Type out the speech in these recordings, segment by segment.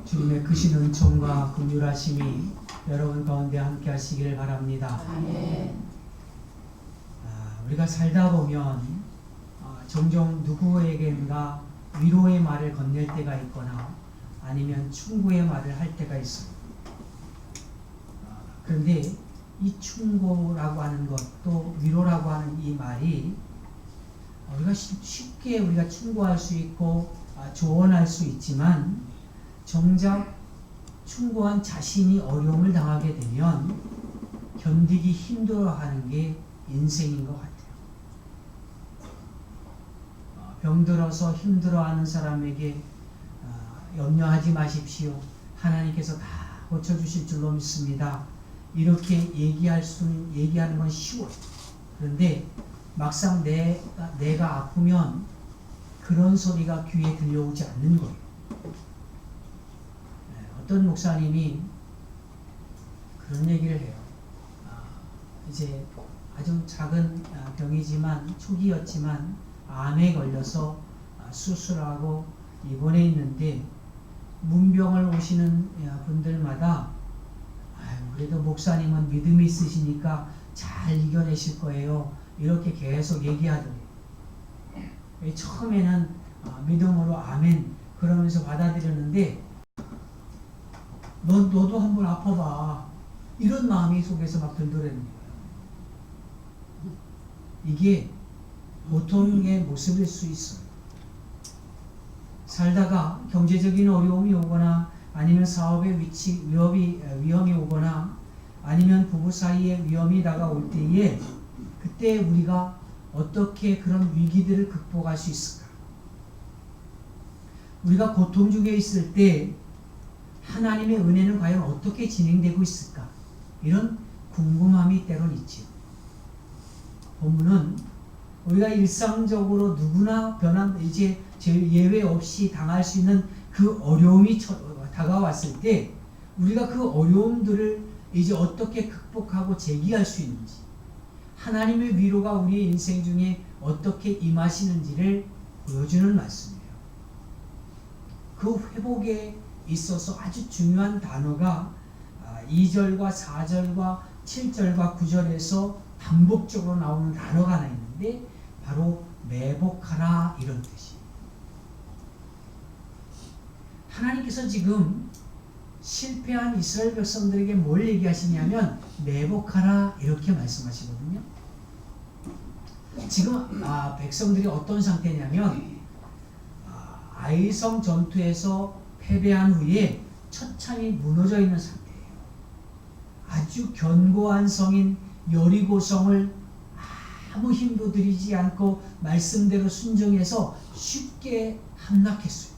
주님의 크신 은총과 긍휼하심이 여러분 가운데 함께 하시기를 바랍니다. 아멘. 우리가 살다 보면 종종 누구에겐가 위로의 말을 건넬 때가 있거나 아니면 충고의 말을 할 때가 있어요. 그런데 이 충고라고 하는 것, 또 위로라고 하는 이 말이 우리가 쉽게 우리가 충고할 수 있고 조언할 수 있지만 정작 충고한 자신이 어려움을 당하게 되면 견디기 힘들어하는 게 인생인 것 같아요. 병들어서 힘들어하는 사람에게 염려하지 마십시오. 하나님께서 다 고쳐주실 줄로 믿습니다. 이렇게 얘기하는 건 쉬워요. 그런데 막상 내가 아프면 그런 소리가 귀에 들려오지 않는 거예요. 어떤 목사님이 그런 얘기를 해요. 이제 아주 작은 병이지만 초기였지만 암에 걸려서 수술하고 입원해 있는데 문병을 오시는 분들마다 그래도 목사님은 믿음이 있으시니까 잘 이겨내실 거예요. 이렇게 계속 얘기하더래요. 처음에는 믿음으로 아멘 그러면서 받아들였는데 너도 한번 아파봐. 이런 마음이 속에서 막 들더라는 거예요. 이게 보통의 모습일 수 있어요. 살다가 경제적인 어려움이 오거나 아니면 사업의 위험이 오거나 아니면 부부 사이에 위험이 다가올 때에 그때 우리가 어떻게 그런 위기들을 극복할 수 있을까? 우리가 고통 중에 있을 때 하나님의 은혜는 과연 어떻게 진행되고 있을까? 이런 궁금함이 때론 있지요. 본문은 우리가 일상적으로 누구나 이제 예외 없이 당할 수 있는 그 어려움이 다가왔을 때 우리가 그 어려움들을 이제 어떻게 극복하고 제기할 수 있는지, 하나님의 위로가 우리의 인생 중에 어떻게 임하시는지를 보여주는 말씀이에요. 그 회복에 있어서 아주 중요한 단어가 2절과 4절과 7절과 9절에서 반복적으로 나오는 단어가 하나 있는데 바로 매복하라 이런 뜻이에요. 하나님께서 지금 실패한 이스라엘 백성들에게 뭘 얘기하시냐면 매복하라 이렇게 말씀하시거든요. 지금 백성들이 어떤 상태냐면 아이성 전투에서 패배한 후에 처참히 무너져 있는 상태예요. 아주 견고한 성인 여리고성을 아무 힘도 들이지 않고 말씀대로 순종해서 쉽게 함락했어요.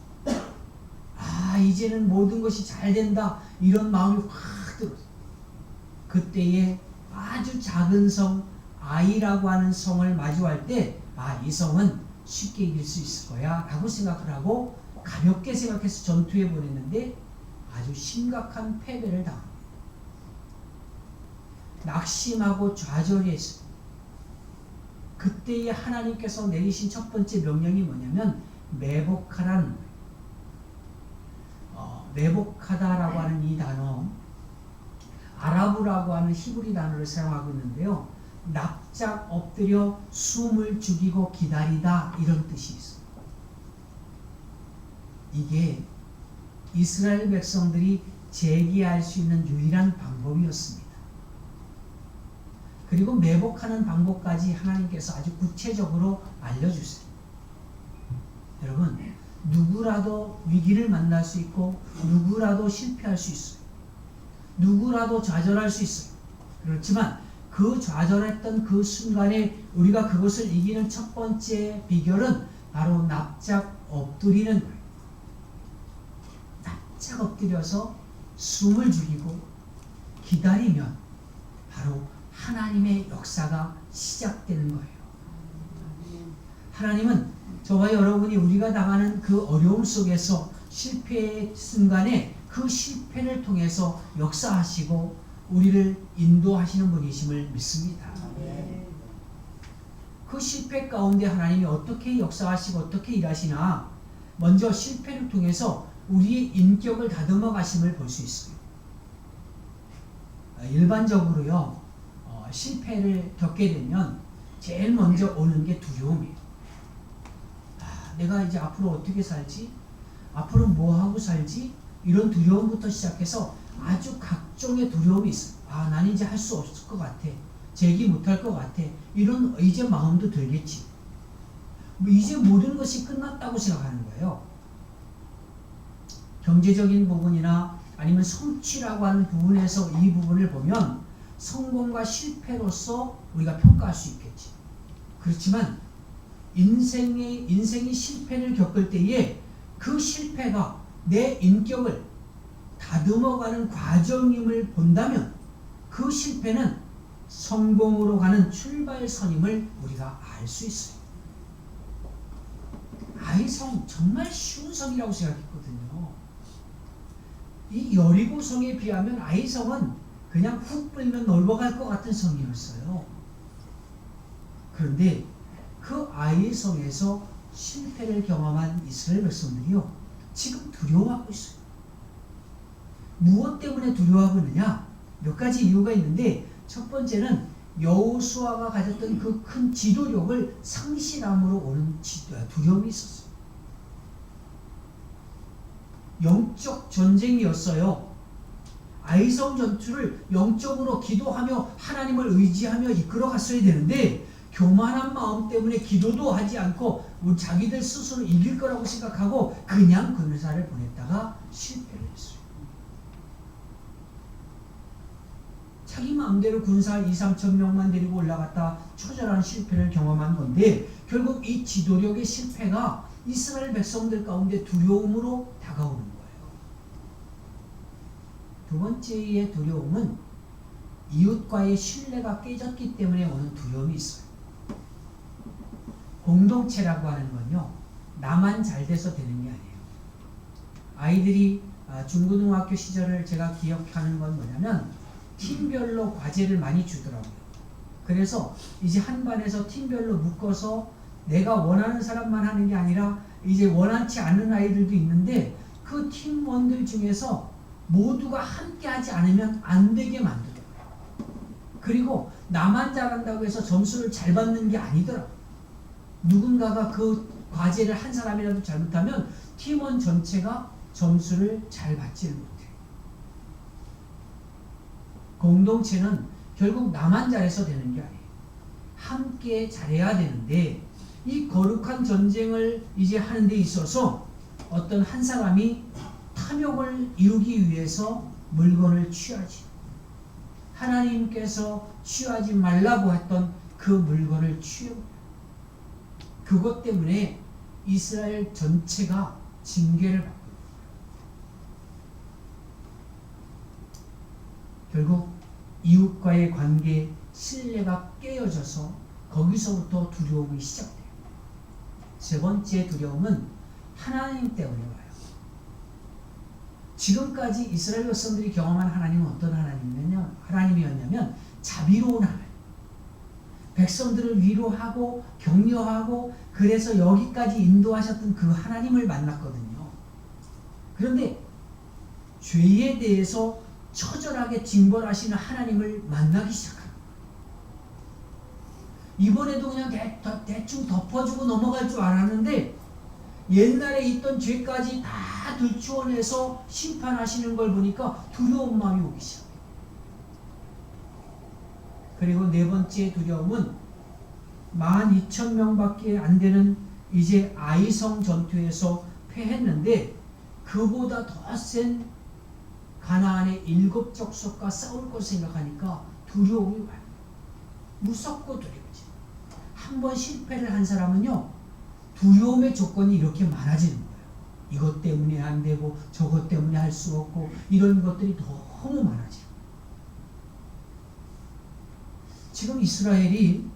이제는 모든 것이 잘 된다 이런 마음이 확 들었어요. 그때에 아주 작은 성 아이라고 하는 성을 마주할 때 이 성은 쉽게 이길 수 있을 거야 라고 생각을 하고 가볍게 생각해서 전투에 보냈는데 아주 심각한 패배를 당합니다. 낙심하고 좌절했어요. 그때에 하나님께서 내리신 첫 번째 명령이 뭐냐면 매복하라는 거예요. 매복하다라고 하는 이 단어 아라브라고 하는 히브리 단어를 사용하고 있는데요. 납작 엎드려 숨을 죽이고 기다리다 이런 뜻이 있어요. 이게 이스라엘 백성들이 재기할 수 있는 유일한 방법이었습니다. 그리고 매복하는 방법까지 하나님께서 아주 구체적으로 알려주세요. 여러분, 누구라도 위기를 만날 수 있고 누구라도 실패할 수 있어요. 누구라도 좌절할 수 있어요. 그렇지만 그 좌절했던 그 순간에 우리가 그것을 이기는 첫 번째 비결은 바로 납작 엎드리는 거예요. 납작 엎드려서 숨을 죽이고 기다리면 바로 하나님의 역사가 시작되는 거예요. 하나님은 저와 여러분이 우리가 당하는 그 어려움 속에서 실패의 순간에 그 실패를 통해서 역사하시고 우리를 인도하시는 분이심을 믿습니다. 그 실패 가운데 하나님이 어떻게 역사하시고 어떻게 일하시나 먼저 실패를 통해서 우리의 인격을 다듬어 가심을 볼 수 있어요. 일반적으로요, 실패를 겪게 되면 제일 먼저 오는 게 두려움이에요. 내가 이제 앞으로 어떻게 살지? 앞으로 뭐 하고 살지? 이런 두려움부터 시작해서 아주 각종의 두려움이 있어요. 난 이제 할 수 없을 것 같아. 제기 못할 것 같아. 이런 이제 마음도 들겠지. 이제 모든 것이 끝났다고 생각하는 거예요. 경제적인 부분이나 아니면 성취라고 하는 부분에서 이 부분을 보면 성공과 실패로서 우리가 평가할 수 있겠지. 그렇지만 인생이 실패를 겪을 때에 그 실패가 내 인격을 다듬어가는 과정임을 본다면 그 실패는 성공으로 가는 출발선임을 우리가 알 수 있어요. 아이성 정말 쉬운 성이라고 생각했거든요. 이 여리고성에 비하면 아이성은 그냥 훅 불면 넘어갈 것 같은 성이었어요. 그런데 그 아이성에서 실패를 경험한 이스라엘 백성들이요, 지금 두려워하고 있어요. 무엇 때문에 두려워하고 있느냐? 몇 가지 이유가 있는데, 첫 번째는 여호수아가 가졌던 그 큰 지도력을 상실함으로 오는 두려움이 있었어요. 영적 전쟁이었어요. 아이성 전투를 영적으로 기도하며 하나님을 의지하며 이끌어갔어야 되는데, 교만한 마음 때문에 기도도 하지 않고 자기들 스스로 이길 거라고 생각하고 그냥 군사를 보냈다가 실패를 했어요. 자기 마음대로 군사 2-3천 명만 데리고 올라갔다 처절한 실패를 경험한 건데, 결국 이 지도력의 실패가 이스라엘 백성들 가운데 두려움으로 다가오는 거예요. 두 번째의 두려움은 이웃과의 신뢰가 깨졌기 때문에 오는 두려움이 있어요. 공동체라고 하는 건요, 나만 잘 돼서 되는 게 아니에요. 아이들이 중고등학교 시절을 제가 기억하는 건 뭐냐면, 팀별로 과제를 많이 주더라고요. 그래서 이제 한 반에서 팀별로 묶어서 내가 원하는 사람만 하는 게 아니라 이제 원하지 않는 아이들도 있는데, 그 팀원들 중에서 모두가 함께 하지 않으면 안 되게 만들어요. 그리고 나만 잘한다고 해서 점수를 잘 받는 게 아니더라고요. 누군가가 그 과제를 한 사람이라도 잘못하면 팀원 전체가 점수를 잘 받지를 못해요. 공동체는 결국 나만 잘해서 되는 게 아니에요. 함께 잘해야 되는데, 이 거룩한 전쟁을 이제 하는 데 있어서 어떤 한 사람이 탐욕을 이루기 위해서 물건을 취하지, 하나님께서 취하지 말라고 했던 그 물건을 취해버려요. 그것 때문에 이스라엘 전체가 징계를 받고, 결국 이웃과의 관계, 신뢰가 깨어져서 거기서부터 두려움이 시작돼요. 세 번째 두려움은 하나님 때문에 와요. 지금까지 이스라엘 백성들이 경험한 하나님은 어떤 하나님이었냐면 자비로운 하나님. 백성들을 위로하고 격려하고 그래서 여기까지 인도하셨던 그 하나님을 만났거든요. 그런데 죄에 대해서 처절하게 징벌하시는 하나님을 만나기 시작합니다. 이번에도 그냥 대충 덮어주고 넘어갈 줄 알았는데, 옛날에 있던 죄까지 다 들추어내서 심판하시는 걸 보니까 두려운 마음이 오기 시작해요. 그리고 네 번째 두려움은 12,000명밖에 안 되는 이제 아이성 전투에서 패했는데, 그보다 더 센 가나안의 7 족속과 싸울 걸 생각하니까 두려움이 와요. 무섭고 두렵지. 한번 실패를 한 사람은요, 두려움의 조건이 이렇게 많아지는 거예요. 이것 때문에 안 되고 저것 때문에 할 수 없고 이런 것들이 너무 많아져요. 지금 이스라엘이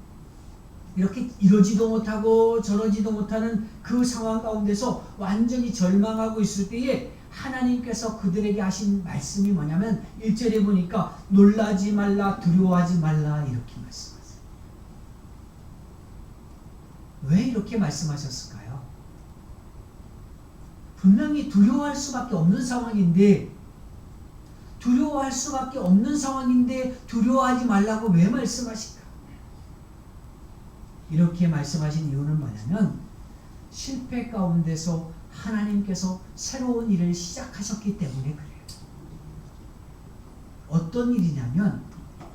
이렇게 이러지도 못하고 저러지도 못하는 그 상황 가운데서 완전히 절망하고 있을 때에 하나님께서 그들에게 하신 말씀이 뭐냐면, 1절에 보니까 놀라지 말라, 두려워하지 말라 이렇게 말씀하세요. 왜 이렇게 말씀하셨을까요? 분명히 두려워할 수밖에 없는 상황인데 두려워하지 말라고 왜 말씀하실까? 이렇게 말씀하신 이유는 뭐냐면 실패 가운데서 하나님께서 새로운 일을 시작하셨기 때문에 그래요. 어떤 일이냐면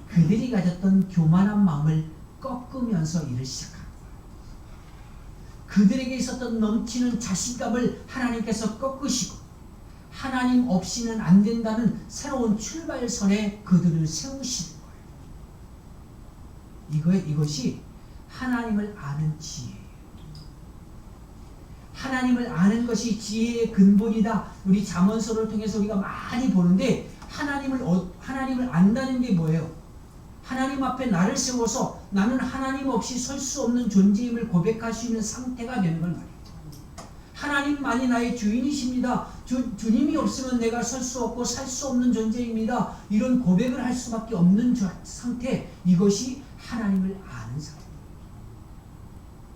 그들이 가졌던 교만한 마음을 꺾으면서 일을 시작한 거예요. 그들에게 있었던 넘치는 자신감을 하나님께서 꺾으시고 하나님 없이는 안 된다는 새로운 출발선에 그들을 세우시는 거예요. 이것이 하나님을 아는 지혜예요. 하나님을 아는 것이 지혜의 근본이다. 우리 잠언서를 통해서 우리가 많이 보는데 하나님을 안다는 게 뭐예요? 하나님 앞에 나를 세워서 나는 하나님 없이 설 수 없는 존재임을 고백할 수 있는 상태가 되는 걸 말이에요. 하나님만이 나의 주인이십니다. 주님이 없으면 내가 설 수 없고 살 수 없는 존재입니다. 이런 고백을 할 수밖에 없는 상태, 이것이 하나님을 아는 상태.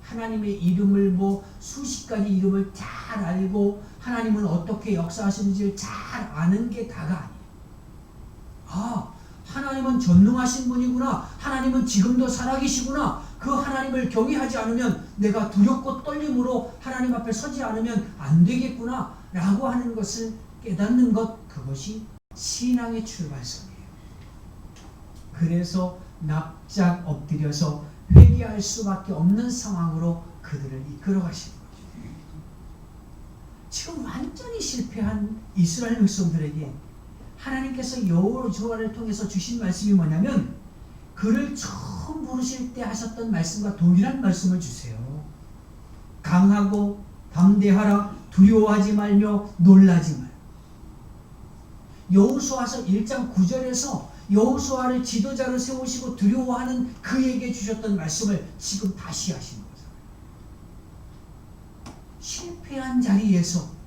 하나님의 이름을 수십 가지 이름을 잘 알고 하나님은 어떻게 역사하시는지를 잘 아는 게 다가 아니에요. 하나님은 전능하신 분이구나. 하나님은 지금도 살아계시구나. 그 하나님을 경외하지 않으면 내가 두렵고 떨림으로 하나님 앞에 서지 않으면 안 되겠구나 라고 하는 것을 깨닫는 것, 그것이 신앙의 출발선이에요. 그래서 납작 엎드려서 회개할 수밖에 없는 상황으로 그들을 이끌어 가시는 거죠. 지금 완전히 실패한 이스라엘 백성들에게 하나님께서 여호수아를 통해서 주신 말씀이 뭐냐면 그를 처음 부르실 때 하셨던 말씀과 동일한 말씀을 주세요. 강하고 담대하라. 두려워하지 말며 놀라지 말. 여호수아서 1장 9절에서 여호수아를 지도자로 세우시고 두려워하는 그에게 주셨던 말씀을 지금 다시 하시는 거죠. 실패한 자리에서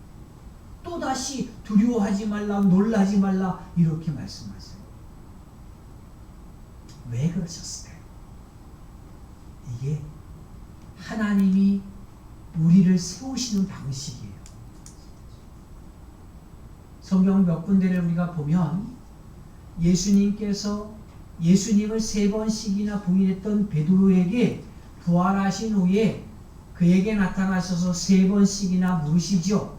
또다시 두려워하지 말라, 놀라지 말라 이렇게 말씀하세요. 왜 그러셨을까요? 이게 하나님이 우리를 세우시는 방식이에요. 성경 몇 군데를 우리가 보면 예수님께서 예수님을 3번씩이나 부인했던 베드로에게 부활하신 후에 그에게 나타나셔서 3번씩이나 물으시죠.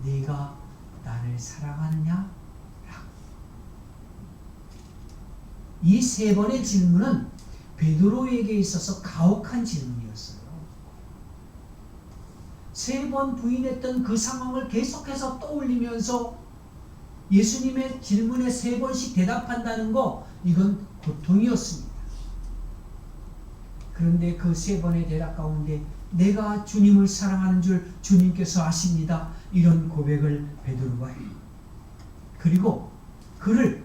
네가 나를 사랑하느냐? 이 3번의 질문은 베드로에게 있어서 가혹한 질문이었어요. 3번 부인했던 그 상황을 계속해서 떠올리면서 예수님의 질문에 3번씩 대답한다는 거, 이건 고통이었습니다. 그런데 그 3번의 대답 가운데 내가 주님을 사랑하는 줄 주님께서 아십니다. 이런 고백을 베드로가 해요. 그리고 그를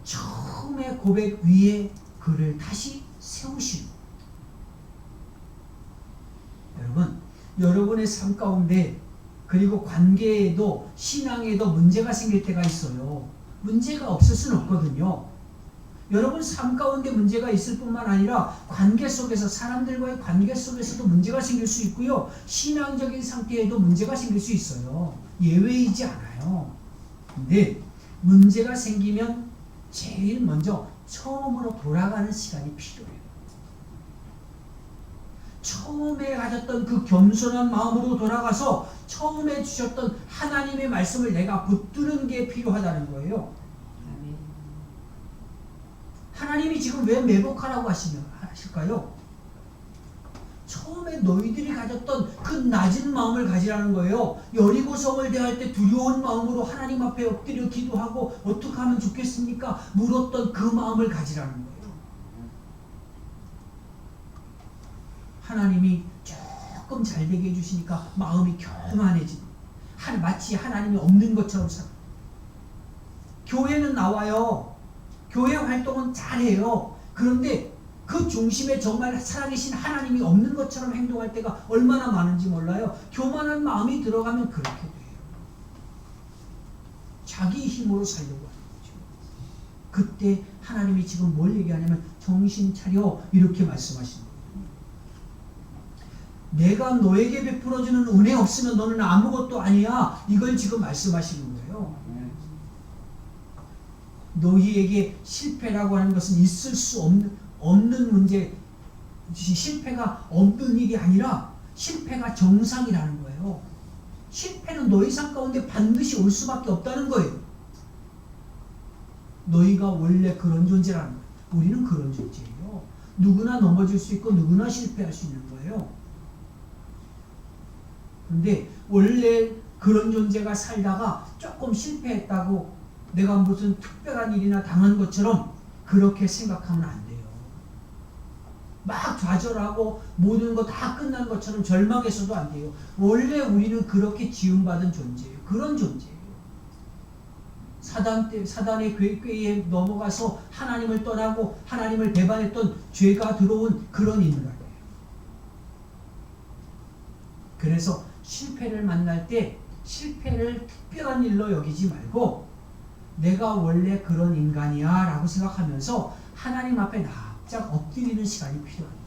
처음의 고백 위에 그를 다시 세우시고, 여러분의 삶 가운데 그리고 관계에도 신앙에도 문제가 생길 때가 있어요. 문제가 없을 수는 없거든요. 여러분 삶 가운데 문제가 있을 뿐만 아니라 관계 속에서, 사람들과의 관계 속에서도 문제가 생길 수 있고요. 신앙적인 상태에도 문제가 생길 수 있어요. 예외이지 않아요. 근데 문제가 생기면 제일 먼저 처음으로 돌아가는 시간이 필요해요. 처음에 가졌던 그 겸손한 마음으로 돌아가서 처음에 주셨던 하나님의 말씀을 내가 붙드는 게 필요하다는 거예요. 하나님이 지금 왜 매복하라고 하실까요? 처음에 너희들이 가졌던 그 낮은 마음을 가지라는 거예요. 여리고성을 대할 때 두려운 마음으로 하나님 앞에 엎드려 기도하고 어떻게 하면 좋겠습니까? 물었던 그 마음을 가지라는 거예요. 하나님이 조금 잘 되게 해주시니까 마음이 교만해지고 마치 하나님이 없는 것처럼 살아요. 교회는 나와요. 교회 활동은 잘해요. 그런데 그 중심에 정말 살아계신 하나님이 없는 것처럼 행동할 때가 얼마나 많은지 몰라요. 교만한 마음이 들어가면 그렇게 돼요. 자기 힘으로 살려고 하는 거죠. 그때 하나님이 지금 뭘 얘기하냐면 정신 차려 이렇게 말씀하시는 거예요. 내가 너에게 베풀어주는 은혜 없으면 너는 아무것도 아니야. 이걸 지금 말씀하시는 거예요. 너희에게 실패라고 하는 것은 있을 수 없는 문제, 실패가 없는 일이 아니라 실패가 정상이라는 거예요. 실패는 너희 삶 가운데 반드시 올 수밖에 없다는 거예요. 너희가 원래 그런 존재라는 거예요. 우리는 그런 존재예요. 누구나 넘어질 수 있고 누구나 실패할 수 있는 거예요. 그런데 원래 그런 존재가 살다가 조금 실패했다고 내가 무슨 특별한 일이나 당한 것처럼 그렇게 생각하면 안 돼요. 막 좌절하고 모든 거 다 끝난 것처럼 절망해서도 안 돼요. 원래 우리는 그렇게 지음받은 존재예요. 그런 존재예요. 사단의 꾀에 넘어가서 하나님을 떠나고 하나님을 배반했던 죄가 들어온 그런 인간이에요. 그래서 실패를 만날 때 실패를 특별한 일로 여기지 말고 내가 원래 그런 인간이야 라고 생각하면서 하나님 앞에 납작 엎드리는 시간이 필요한 거예요.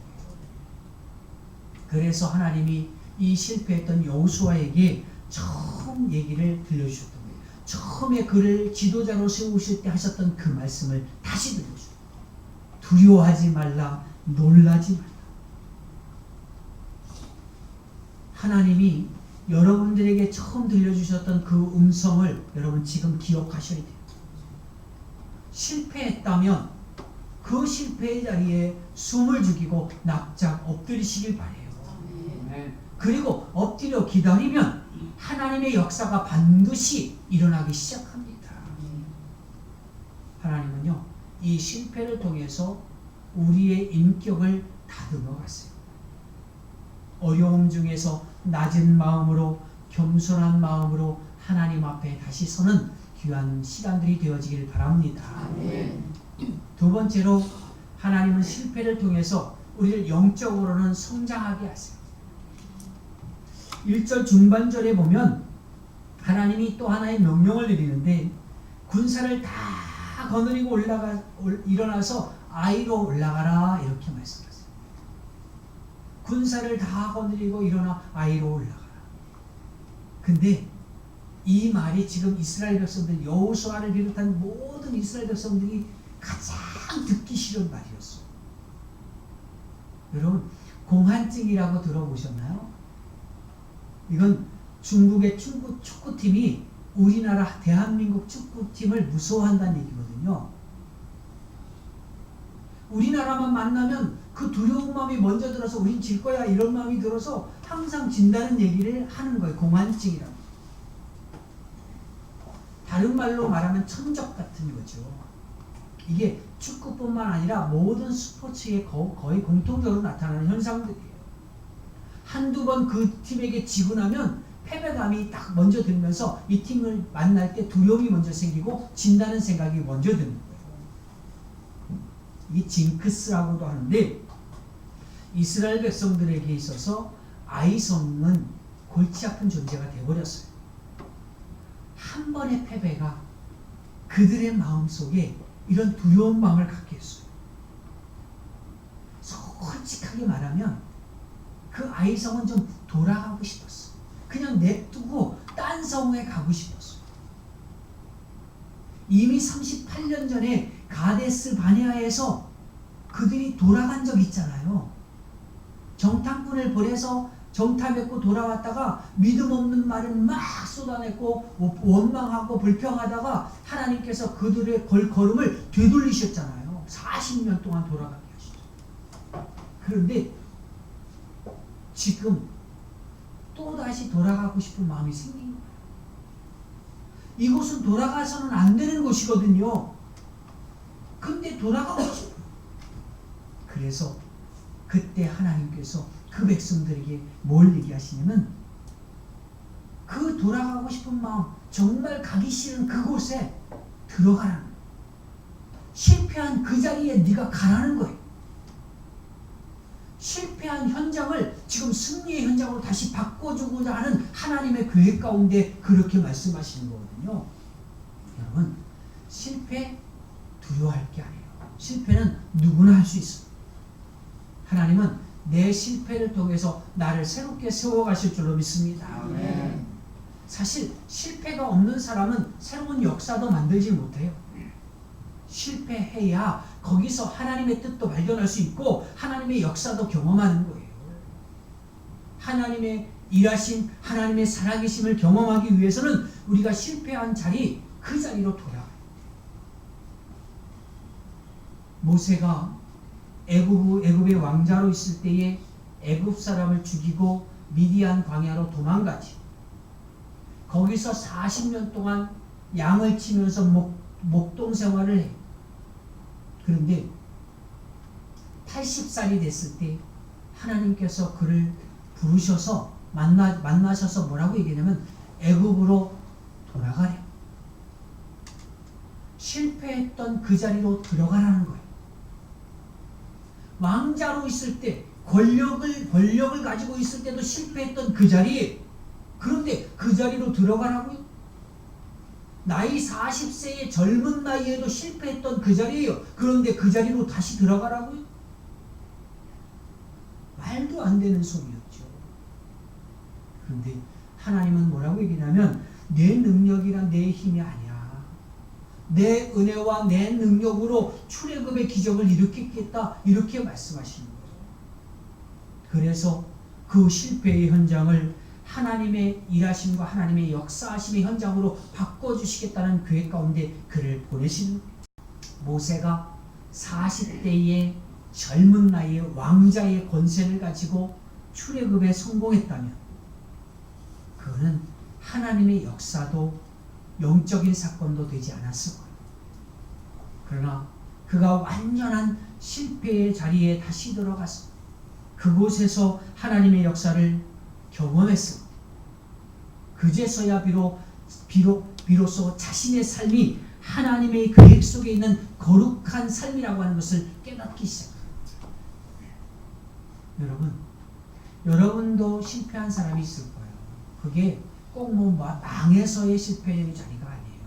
그래서 하나님이 이 실패했던 여호수아에게 처음 얘기를 들려주셨던 거예요. 처음에 그를 지도자로 세우실 때 하셨던 그 말씀을 다시 들려주셨어요. 두려워하지 말라, 놀라지 말라. 하나님이 여러분들에게 처음 들려주셨던 그 음성을 여러분 지금 기억하셔야 돼요. 실패했다면 그 실패의 자리에 숨을 죽이고 납작 엎드리시길 바래요. 그리고 엎드려 기다리면 하나님의 역사가 반드시 일어나기 시작합니다. 하나님은요, 이 실패를 통해서 우리의 인격을 다듬어 갔어요. 어려움 중에서 낮은 마음으로 겸손한 마음으로 하나님 앞에 다시 서는 귀한 시간들이 되어지길 바랍니다. 두 번째로 하나님은 실패를 통해서 우리를 영적으로는 성장하게 하세요. 1절 중반절에 보면 하나님이 또 하나의 명령을 내리는데 군사를 다 거느리고 일어나서 아이로 올라가라 이렇게 말씀하세요. 군사를 다 거느리고 일어나 아이로 올라가라. 근데 이 말이 지금 이스라엘 백성들, 여호수아를 비롯한 모든 이스라엘 백성들이 가장 듣기 싫은 말이었어요. 여러분, 공한증이라고 들어보셨나요? 이건 중국의 축구팀이 우리나라 대한민국 축구팀을 무서워한다는 얘기거든요. 우리나라만 만나면 그 두려운 마음이 먼저 들어서 우린 질 거야 이런 마음이 들어서 항상 진다는 얘기를 하는 거예요. 공한증이라고. 다른 말로 말하면 천적 같은 거죠. 이게 축구뿐만 아니라 모든 스포츠에 거의 공통적으로 나타나는 현상들이에요. 한두 번 그 팀에게 지고 나면 패배감이 딱 먼저 들면서 이 팀을 만날 때 두려움이 먼저 생기고 진다는 생각이 먼저 드는 거예요. 이게 징크스라고도 하는데 이스라엘 백성들에게 있어서 아이성은 골치 아픈 존재가 되어버렸어요. 한 번의 패배가 그들의 마음속에 이런 두려운 마음을 갖게 했어요. 솔직하게 말하면 그 아이성은 좀 돌아가고 싶었어. 그냥 냅두고 딴 성에 가고 싶었어. 이미 38년 전에 가데스 바네아에서 그들이 돌아간 적 있잖아요. 정탐꾼을 보내서 정탐했고 돌아왔다가 믿음 없는 말을 막 쏟아냈고 원망하고 불평하다가 하나님께서 그들의 걸음을 되돌리셨잖아요. 40년 동안 돌아가게 하셨죠. 그런데 지금 또다시 돌아가고 싶은 마음이 생긴 거예요. 이곳은 돌아가서는 안 되는 곳이거든요. 근데 돌아가고 싶어요. 그래서 그때 하나님께서 그 백성들에게 뭘 얘기하시냐면 그 돌아가고 싶은 마음, 정말 가기 싫은 그곳에 들어가라는 거예요. 실패한 그 자리에 네가 가라는 거예요. 실패한 현장을 지금 승리의 현장으로 다시 바꿔주고자 하는 하나님의 계획 가운데 그렇게 말씀하시는 거거든요. 여러분, 실패 두려워할 게 아니에요. 실패는 누구나 할 수 있어요. 하나님은 내 실패를 통해서 나를 새롭게 세워가실 줄로 믿습니다. 아멘. 사실 실패가 없는 사람은 새로운 역사도 만들지 못해요. 실패해야 거기서 하나님의 뜻도 발견할 수 있고 하나님의 역사도 경험하는 거예요. 하나님의 일하심, 하나님의 살아계심을 경험하기 위해서는 우리가 실패한 자리, 그 자리로 돌아가요. 모세가 애굽의 왕자로 있을 때에 애굽 사람을 죽이고 미디안 광야로 도망가지. 거기서 40년 동안 양을 치면서 목동 생활을 해. 그런데 80살이 됐을 때 하나님께서 그를 부르셔서 만나셔서 뭐라고 얘기하냐면 애굽으로 돌아가래. 실패했던 그 자리로 들어가라는 거예요. 왕자로 있을 때 권력을 가지고 있을 때도 실패했던 그 자리에, 그런데 그 자리로 들어가라고요? 나이 40세의 젊은 나이에도 실패했던 그 자리예요. 그런데 그 자리로 다시 들어가라고요? 말도 안 되는 소리였죠. 그런데 하나님은 뭐라고 얘기냐면 내 능력이란 내 힘이 아니야. 내 은혜와 내 능력으로 출애굽의 기적을 일으키겠다, 이렇게 말씀하시는 거예요. 그래서 그 실패의 현장을 하나님의 일하심과 하나님의 역사하심의 현장으로 바꿔주시겠다는 계획 가운데 그를 보내시는 거예요. 모세가 40대의 젊은 나이에 왕자의 권세를 가지고 출애굽에 성공했다면 그는 하나님의 역사도 영적인 사건도 되지 않았을 거예요. 그러나 그가 완전한 실패의 자리에 다시 들어가서 그곳에서 하나님의 역사를 경험했습니다. 그제서야 비로소 자신의 삶이 하나님의 계획 속에 있는 거룩한 삶이라고 하는 것을 깨닫기 시작합니다. 여러분도 실패한 사람이 있을 거예요. 그게 꼭 망해서의 실패의 자리가 아니에요.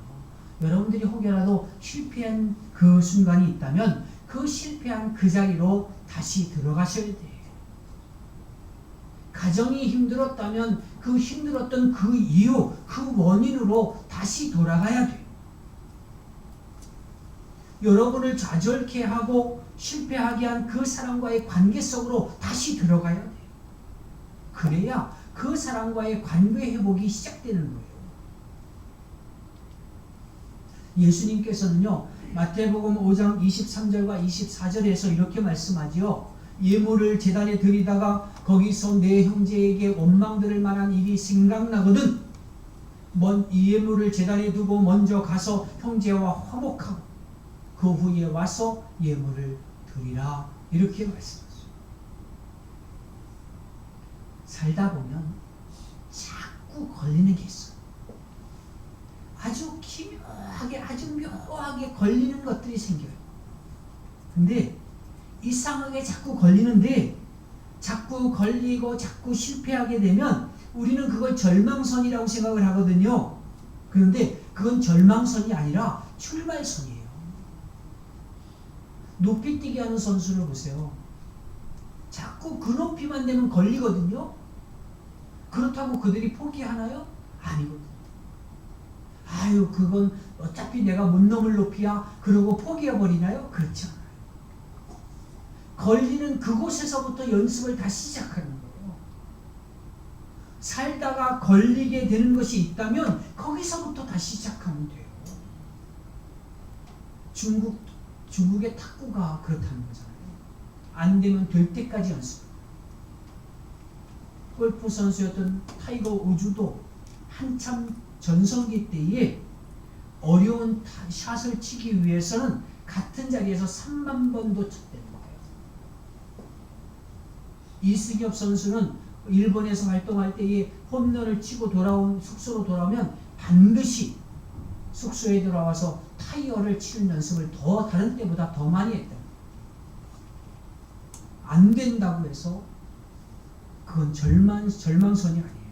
여러분들이 혹여라도 실패한 그 순간이 있다면 그 실패한 그 자리로 다시 들어가셔야 돼요. 가정이 힘들었다면 그 힘들었던 그 이유, 그 원인으로 다시 돌아가야 돼요. 여러분을 좌절케 하고 실패하게 한 그 사람과의 관계 속으로 다시 들어가야 돼요. 그래야 그 사람과의 관계 회복이 시작되는 거예요. 예수님께서는요, 마태복음 5장 23절과 24절에서 이렇게 말씀하지요. 예물을 제단에 드리다가 거기서 내 형제에게 원망 들을 만한 일이 생각나거든 이 예물을 제단에 두고 먼저 가서 형제와 화목하고 그 후에 와서 예물을 드리라, 이렇게 말씀하셨어요. 살다 보면 자꾸 걸리는 게 있어요. 아주 기묘하게, 아주 묘하게 걸리는 것들이 생겨요. 근데 이상하게 자꾸 걸리는데, 자꾸 걸리고 자꾸 실패하게 되면 우리는 그걸 절망선이라고 생각을 하거든요. 그런데 그건 절망선이 아니라 출발선이에요. 높이뛰기 하는 선수를 보세요. 자꾸 그 높이만 되면 걸리거든요. 그렇다고 그들이 포기하나요? 아니거든요. 아유, 그건 어차피 내가 못 넘을 높이야, 그러고 포기해버리나요? 그렇지 않아요. 걸리는 그곳에서부터 연습을 다시 시작하는 거예요. 살다가 걸리게 되는 것이 있다면 거기서부터 다시 시작하면 돼요. 중국의 탁구가 그렇다는 거잖아요. 안 되면 될 때까지 연습. 골프 선수였던 타이거 우즈도 한참 전성기 때에 어려운 샷을 치기 위해서는 같은 자리에서 3만 번도 쳤대요. 이승엽 선수는 일본에서 활동할 때에 홈런을 치고 숙소로 돌아오면 반드시 숙소에 들어와서 타이어를 치는 연습을 다른 때보다 더 많이 했다. 안 된다고 해서 그건 절망선이 아니에요.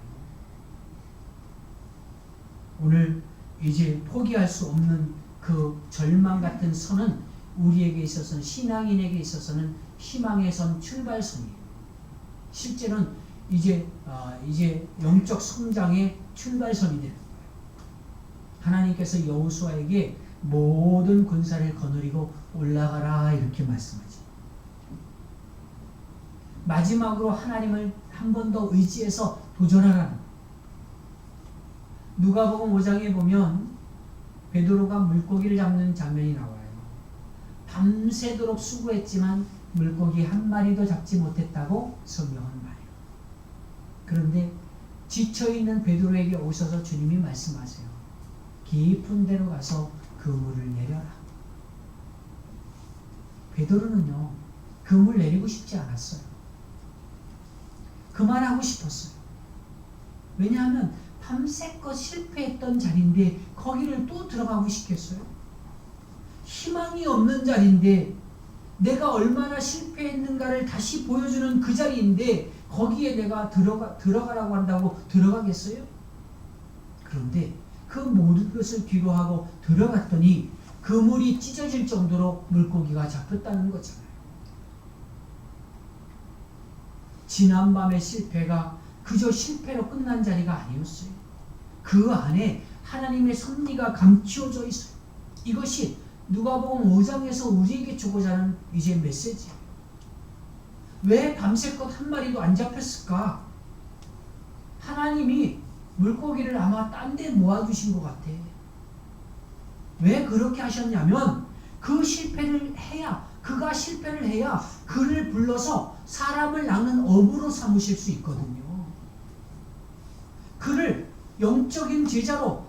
오늘 이제 포기할 수 없는 그 절망 같은 선은 우리에게 있어서는, 신앙인에게 있어서는 희망의 선, 출발선이에요. 실제는 이제 영적 성장의 출발선이 되는 거예요. 하나님께서 여호수아에게 모든 군사를 거느리고 올라가라 이렇게 말씀하죠. 마지막으로 하나님을 한 번 더 의지해서 도전하라는 거예요. 누가복음 5장에 보면 베드로가 물고기를 잡는 장면이 나와요. 밤새도록 수고했지만 물고기 한 마리도 잡지 못했다고 성경은 말해요. 그런데 지쳐있는 베드로에게 오셔서 주님이 말씀하세요. 깊은 데로 가서 그물을 내려라. 베드로는요, 그물 내리고 싶지 않았어요. 그만하고 싶었어요. 왜냐하면 밤새껏 실패했던 자리인데 거기를 또 들어가고 싶겠어요? 희망이 없는 자리인데 내가 얼마나 실패했는가를 다시 보여주는 그 자리인데 거기에 내가 들어가라고 한다고 들어가겠어요? 그런데 그 모든 것을 뒤로하고 들어갔더니 그물이 찢어질 정도로 물고기가 잡혔다는 거잖아요. 지난밤의 실패가 그저 실패로 끝난 자리가 아니었어요. 그 안에 하나님의 섭리가 감추어져 있어요. 이것이 누가복음 5장에서 우리에게 주고자 하는 이제 메시지예요. 왜 밤새껏 한 마리도 안 잡혔을까? 하나님이 물고기를 아마 딴 데 모아주신 것 같아. 왜 그렇게 하셨냐면 그가 실패를 해야 그를 불러서 사람을 낳는 어부로 삼으실 수 있거든요. 그를 영적인 제자로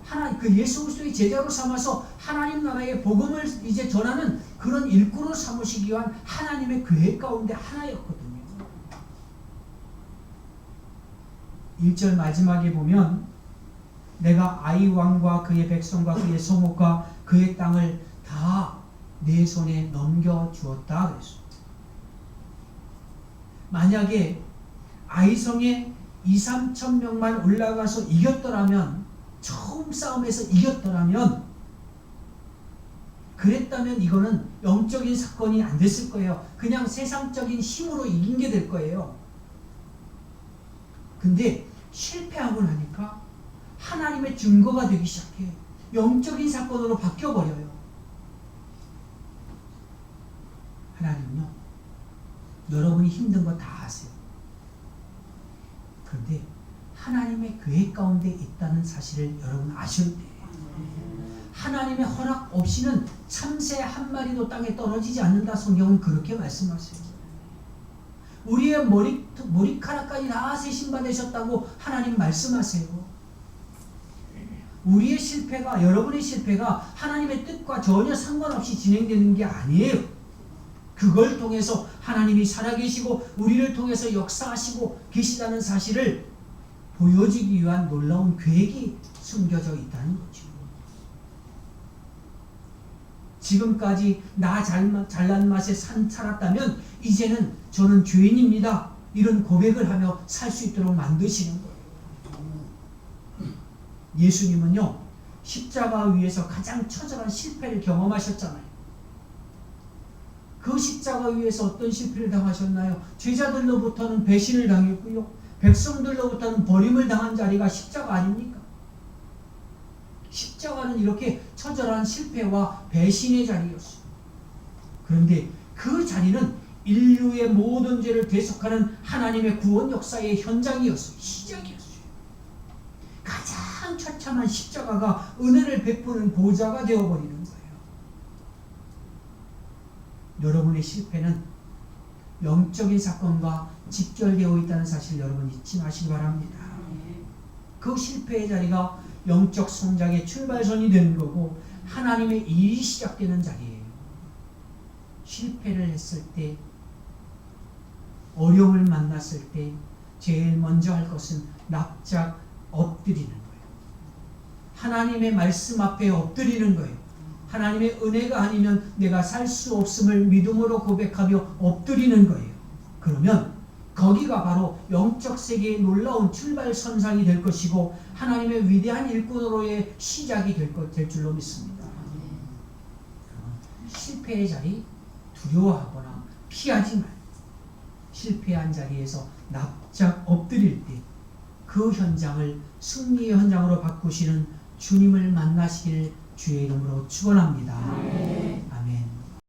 예수 그리스도의 제자로 삼아서 하나님 나라의 복음을 이제 전하는 그런 일꾼으로 삼으시기 위한 하나님의 계획 가운데 하나였거든요. 1절 마지막에 보면 내가 아이 왕과 그의 백성과 그의 성읍과 그의 땅을 다 내 손에 넘겨주었다 그랬어요. 만약에 아이성에 2-3천 명만 올라가서 이겼더라면, 처음 싸움에서 이겼더라면, 그랬다면 이거는 영적인 사건이 안 됐을 거예요. 그냥 세상적인 힘으로 이긴 게 될 거예요. 근데 실패하고 나니까 하나님의 증거가 되기 시작해. 영적인 사건으로 바뀌어버려요. 하나님은요, 여러분이 힘든 거 다 아세요. 그런데 하나님의 계획 가운데 있다는 사실을 여러분 아셔야 돼요. 하나님의 허락 없이는 참새 한 마리도 땅에 떨어지지 않는다. 성경은 그렇게 말씀하세요. 우리의 머리카락까지 다 세심받으셨다고 하나님 말씀하세요. 우리의 실패가, 여러분의 실패가 하나님의 뜻과 전혀 상관없이 진행되는 게 아니에요. 그걸 통해서 하나님이 살아계시고 우리를 통해서 역사하시고 계시다는 사실을 보여주기 위한 놀라운 계획이 숨겨져 있다는 거죠. 지금까지 나 잘난 맛에 살았다면 이제는 저는 죄인입니다. 이런 고백을 하며 살 수 있도록 만드시는 거예요. 예수님은요, 십자가 위에서 가장 처절한 실패를 경험하셨잖아요. 그 십자가 위에서 어떤 실패를 당하셨나요? 제자들로부터는 배신을 당했고요, 백성들로부터는 버림을 당한 자리가 십자가 아닙니까? 십자가는 이렇게 처절한 실패와 배신의 자리였어요. 그런데 그 자리는 인류의 모든 죄를 대속하는 하나님의 구원 역사의 현장이었어요. 시작이었어요. 가장 처참한 십자가가 은혜를 베푸는 보좌가 되어버리는 거예요. 여러분의 실패는 영적인 사건과 직결되어 있다는 사실 여러분 잊지 마시기 바랍니다. 그 실패의 자리가 영적 성장의 출발선이 되는 거고 하나님의 일이 시작되는 자리예요. 실패를 했을 때, 어려움을 만났을 때 제일 먼저 할 것은 납작 엎드리는 거예요. 하나님의 말씀 앞에 엎드리는 거예요. 하나님의 은혜가 아니면 내가 살 수 없음을 믿음으로 고백하며 엎드리는 거예요. 그러면 거기가 바로 영적 세계의 놀라운 출발선상이 될 것이고 하나님의 위대한 일꾼으로의 시작이 될 줄로 믿습니다. 실패의 자리 두려워하거나 피하지 말고 실패한 자리에서 납작 엎드릴 때 그 현장을 승리의 현장으로 바꾸시는 주님을 만나시길 주의 이름으로 축원합니다.